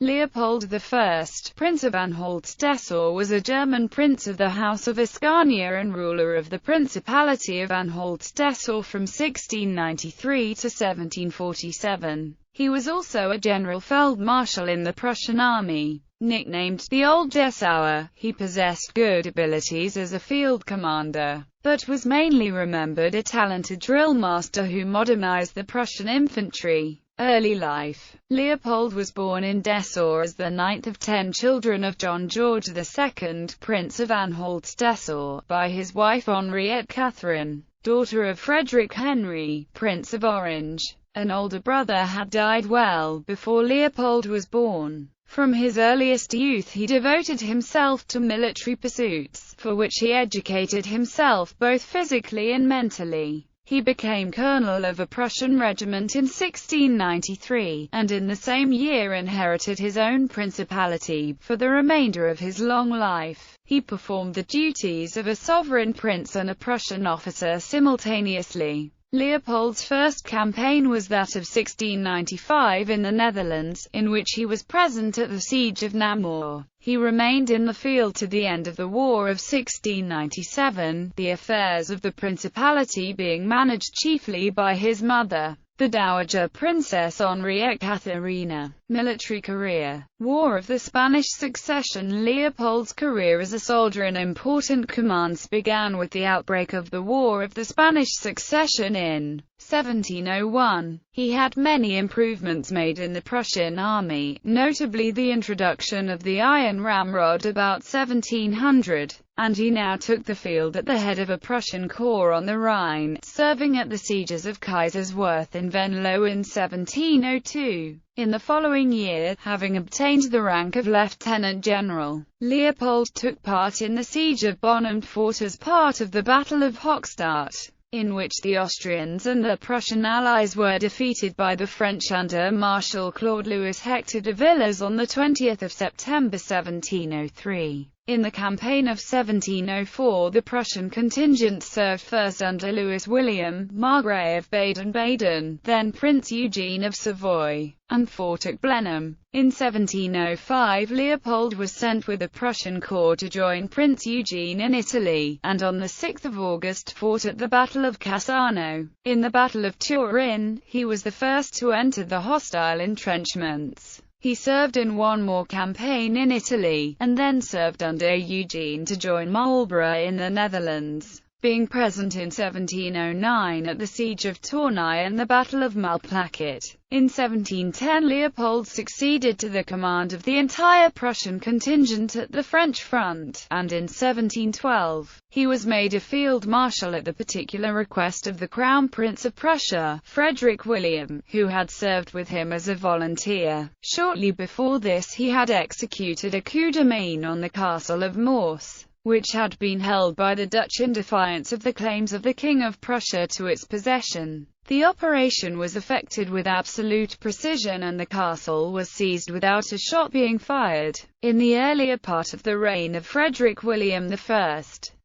Leopold I, Prince of Anhalt-Dessau, was a German prince of the House of Ascania and ruler of the Principality of Anhalt-Dessau from 1693 to 1747. He was also a general feldmarschall in the Prussian army. Nicknamed the Old Dessauer, he possessed good abilities as a field commander, but was mainly remembered a talented drill master who modernized the Prussian infantry. Early life. Leopold was born in Dessau as the ninth of 10 children of John George II, Prince of Anhalt-Dessau, by his wife Henriette Catherine, daughter of Frederick Henry, Prince of Orange. An older brother had died well before Leopold was born. From his earliest youth he devoted himself to military pursuits, for which he educated himself both physically and mentally. He became colonel of a Prussian regiment in 1693, and in the same year inherited his own principality. For the remainder of his long life, he performed the duties of a sovereign prince and a Prussian officer simultaneously. Leopold's first campaign was that of 1695 in the Netherlands, in which he was present at the siege of Namur. He remained in the field to the end of the War of 1697, the affairs of the Principality being managed chiefly by his mother, the Dowager Princess Henriette Catharina. Military career. War of the Spanish Succession. Leopold's career as a soldier in important commands began with the outbreak of the War of the Spanish Succession in 1701. He had many improvements made in the Prussian army, notably the introduction of the iron ramrod about 1700, and he now took the field at the head of a Prussian corps on the Rhine, serving at the sieges of Kaiserswerth and Venlo in 1702. In the following year, having obtained the rank of lieutenant general, Leopold took part in the siege of Bonn and fought as part of the Battle of Hochstadt, in which the Austrians and the Prussian allies were defeated by the French under Marshal Claude-Louis Hector de Villars on 20 September 1703. In the campaign of 1704 the Prussian contingent served first under Louis William, Margrave of Baden-Baden, then Prince Eugene of Savoy, and fought at Blenheim. In 1705 Leopold was sent with a Prussian corps to join Prince Eugene in Italy, and on 6 August fought at the Battle of Cassano. In the Battle of Turin, he was the first to enter the hostile entrenchments. He served in one more campaign in Italy, and then served under Eugene to join Marlborough in the Netherlands, being present in 1709 at the Siege of Tournai and the Battle of Malplaquet. In 1710 Leopold succeeded to the command of the entire Prussian contingent at the French front, and in 1712, he was made a field marshal at the particular request of the Crown Prince of Prussia, Frederick William, who had served with him as a volunteer. Shortly before this he had executed a coup de main on the castle of Morse, which had been held by the Dutch in defiance of the claims of the King of Prussia to its possession. The operation was effected with absolute precision and the castle was seized without a shot being fired. In the earlier part of the reign of Frederick William I,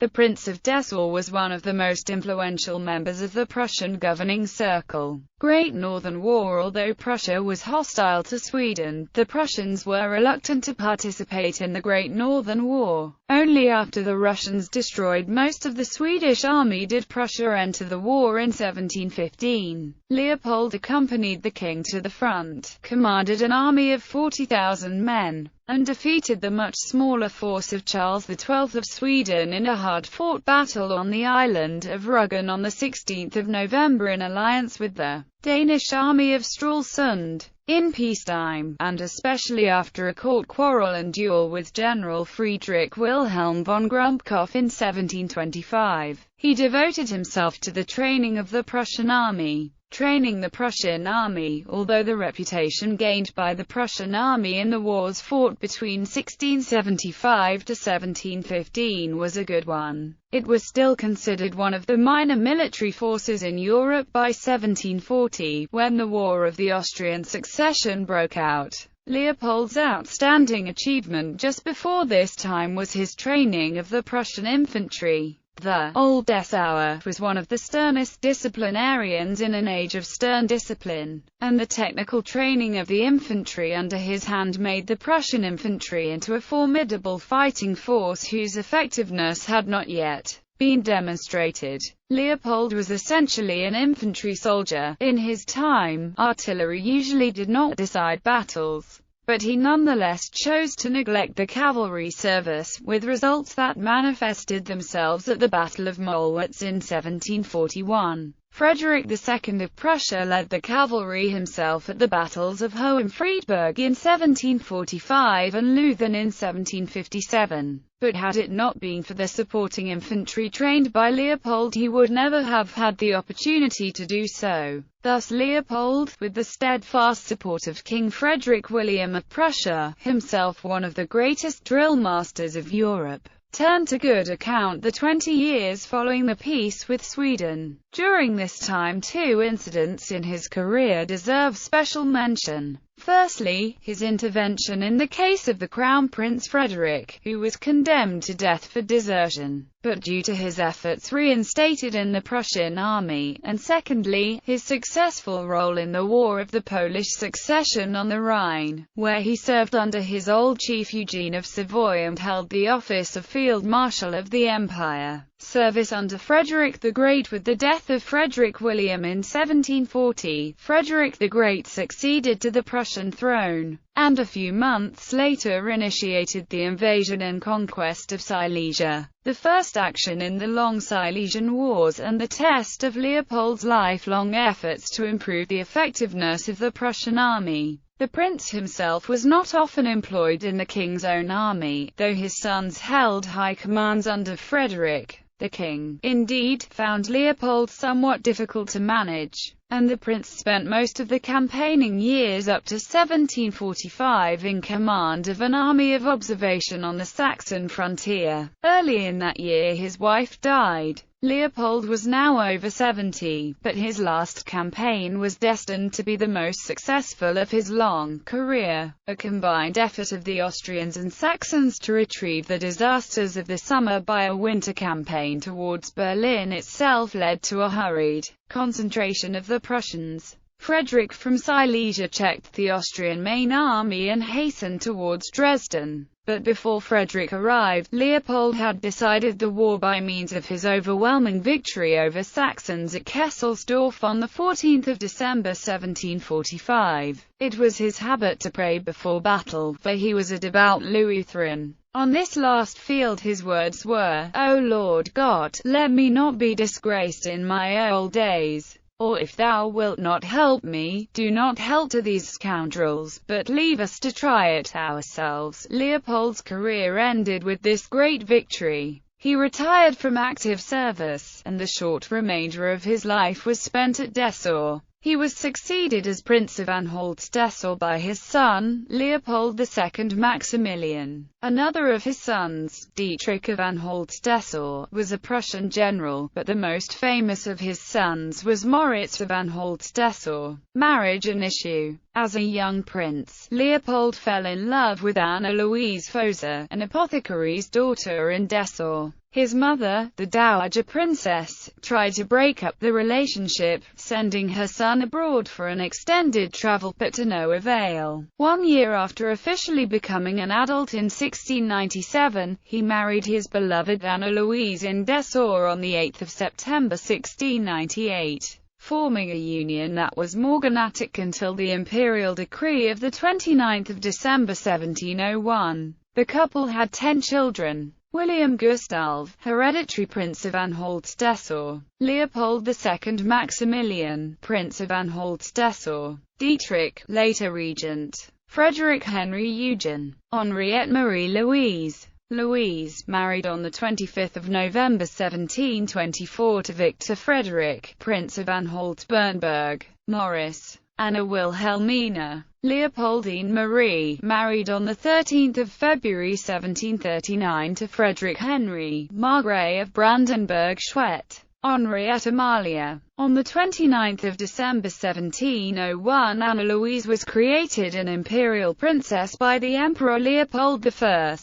the Prince of Dessau was one of the most influential members of the Prussian governing circle. Great Northern War. Although Prussia was hostile to Sweden, the Prussians were reluctant to participate in the Great Northern War. Only after the Russians destroyed most of the Swedish army did Prussia enter the war in 1715. Leopold accompanied the king to the front, commanded an army of 40,000 men, and defeated the much smaller force of Charles XII of Sweden in a hard-fought battle on the island of Rügen on 16 November in alliance with the Danish army of Stralsund. In peacetime, and especially after a court quarrel and duel with General Friedrich Wilhelm von Grumpkopf in 1725, he devoted himself to the training of the Prussian army. Training the Prussian army. Although the reputation gained by the Prussian army in the wars fought between 1675 to 1715 was a good one, it was still considered one of the minor military forces in Europe by 1740, when the War of the Austrian Succession broke out. Leopold's outstanding achievement just before this time was his training of the Prussian infantry. The Old Dessauer was one of the sternest disciplinarians in an age of stern discipline, and the technical training of the infantry under his hand made the Prussian infantry into a formidable fighting force whose effectiveness had not yet been demonstrated. Leopold was essentially an infantry soldier. In his time, artillery usually did not decide battles, but he nonetheless chose to neglect the cavalry service, with results that manifested themselves at the Battle of Mollwitz in 1741. Frederick II of Prussia led the cavalry himself at the battles of Hohenfriedberg in 1745 and Leuthen in 1757. But had it not been for the supporting infantry trained by Leopold, he would never have had the opportunity to do so. Thus Leopold, with the steadfast support of King Frederick William of Prussia, himself one of the greatest drill masters of Europe, turned to good account the 20 years following the peace with Sweden. During this time, two incidents in his career deserve special mention. Firstly, his intervention in the case of the Crown Prince Frederick, who was condemned to death for desertion, but due to his efforts reinstated in the Prussian army, and secondly, his successful role in the War of the Polish Succession on the Rhine, where he served under his old chief Eugene of Savoy and held the office of Field Marshal of the Empire. Service under Frederick the Great. With the death of Frederick William in 1740, Frederick the Great succeeded to the Prussian throne, and a few months later initiated the invasion and conquest of Silesia, the first action in the long Silesian Wars and the test of Leopold's lifelong efforts to improve the effectiveness of the Prussian army. The prince himself was not often employed in the king's own army, though his sons held high commands under Frederick. The king, indeed, found Leopold somewhat difficult to manage, and the prince spent most of the campaigning years up to 1745 in command of an army of observation on the Saxon frontier. Early in that year his wife died. Leopold was now over 70, but his last campaign was destined to be the most successful of his long career. A combined effort of the Austrians and Saxons to retrieve the disasters of the summer by a winter campaign towards Berlin itself led to a hurried concentration of the Prussians. Frederick from Silesia checked the Austrian main army and hastened towards Dresden. But before Frederick arrived, Leopold had decided the war by means of his overwhelming victory over Saxons at Kesselsdorf on 14 December 1745. It was his habit to pray before battle, for he was a devout Lutheran. On this last field his words were, "O Lord God, let me not be disgraced in my old days. Or if thou wilt not help me, do not help to these scoundrels, but leave us to try it ourselves." Leopold's career ended with this great victory. He retired from active service, and the short remainder of his life was spent at Dessau. He was succeeded as Prince of Anhalt-Dessau by his son, Leopold II Maximilian. Another of his sons, Dietrich of Anhalt-Dessau, was a Prussian general, but the most famous of his sons was Moritz of Anhalt-Dessau. Marriage and issue. As a young prince, Leopold fell in love with Anna Louise Foser, an apothecary's daughter in Dessau. His mother, the Dowager Princess, tried to break up the relationship, sending her son abroad for an extended travel, but to no avail. 1 year after officially becoming an adult in 1697, he married his beloved Anna Louise in Dessau on 8 September 1698. Forming a union that was morganatic until the imperial decree of 29 December 1701. The couple had 10 children. William Gustav, hereditary Prince of Anhalt-Dessau; Leopold II Maximilian, Prince of Anhalt-Dessau; Dietrich, later regent; Frederick Henry Eugen; Henriette Marie Louise. Louise, married on 25 November 1724 to Victor Frederick, Prince of Anhalt-Bernburg; Maurice, Anna Wilhelmina. Leopoldine Marie, married on 13 February 1739 to Frederick Henry, Margrave of Brandenburg-Schwedt. Henriette Amalia. On 29 December 1701, Anna Louise was created an imperial princess by the Emperor Leopold I.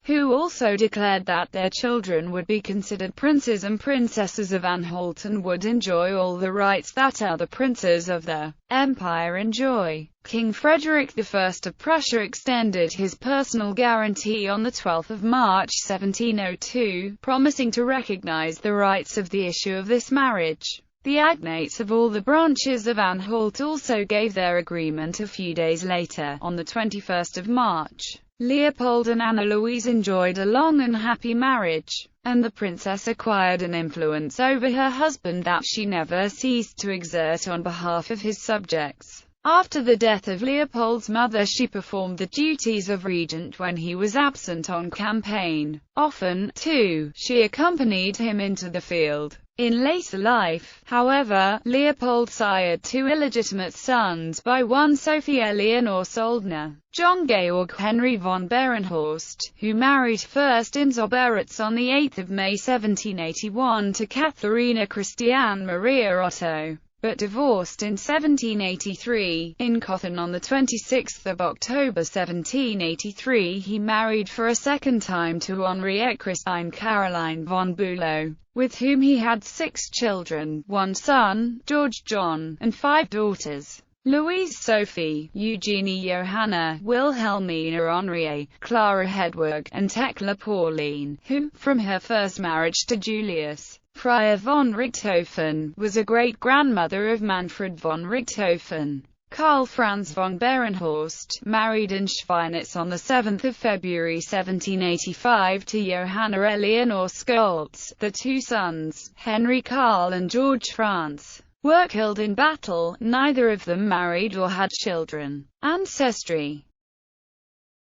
who also declared that their children would be considered princes and princesses of Anhalt and would enjoy all the rights that other princes of the empire enjoy. King Frederick I of Prussia extended his personal guarantee on 12 March 1702, promising to recognize the rights of the issue of this marriage. The agnates of all the branches of Anhalt also gave their agreement a few days later, on 21 March. Leopold and Anna Louise enjoyed a long and happy marriage, and the princess acquired an influence over her husband that she never ceased to exert on behalf of his subjects. After the death of Leopold's mother, she performed the duties of regent when he was absent on campaign. Often, too, she accompanied him into the field. In later life, however, Leopold sired two illegitimate sons by one Sophie Eleonore Soldner, John Georg Henry von Berenhorst, who married first in Zoberaetz on 8 May 1781 to Katharina Christiane Maria Otto, but divorced in 1783. In Cothen on 26 October 1783 he married for a second time to Henriette Christine Caroline von Bülow, with whom he had 6 children, 1 son, George John, and 5 daughters: Louise Sophie, Eugenie Johanna, Wilhelmina Henriette, Clara Hedwig, and Tekla Pauline, who, from her first marriage to Julius Friar von Richthofen, was a great-grandmother of Manfred von Richthofen. Karl Franz von Berenhorst, married in Schweinitz on 7 February 1785 to Johanna Eleonore Scholz. The 2 sons, Henry Karl and George Franz, were killed in battle. Neither of them married or had children. Ancestry.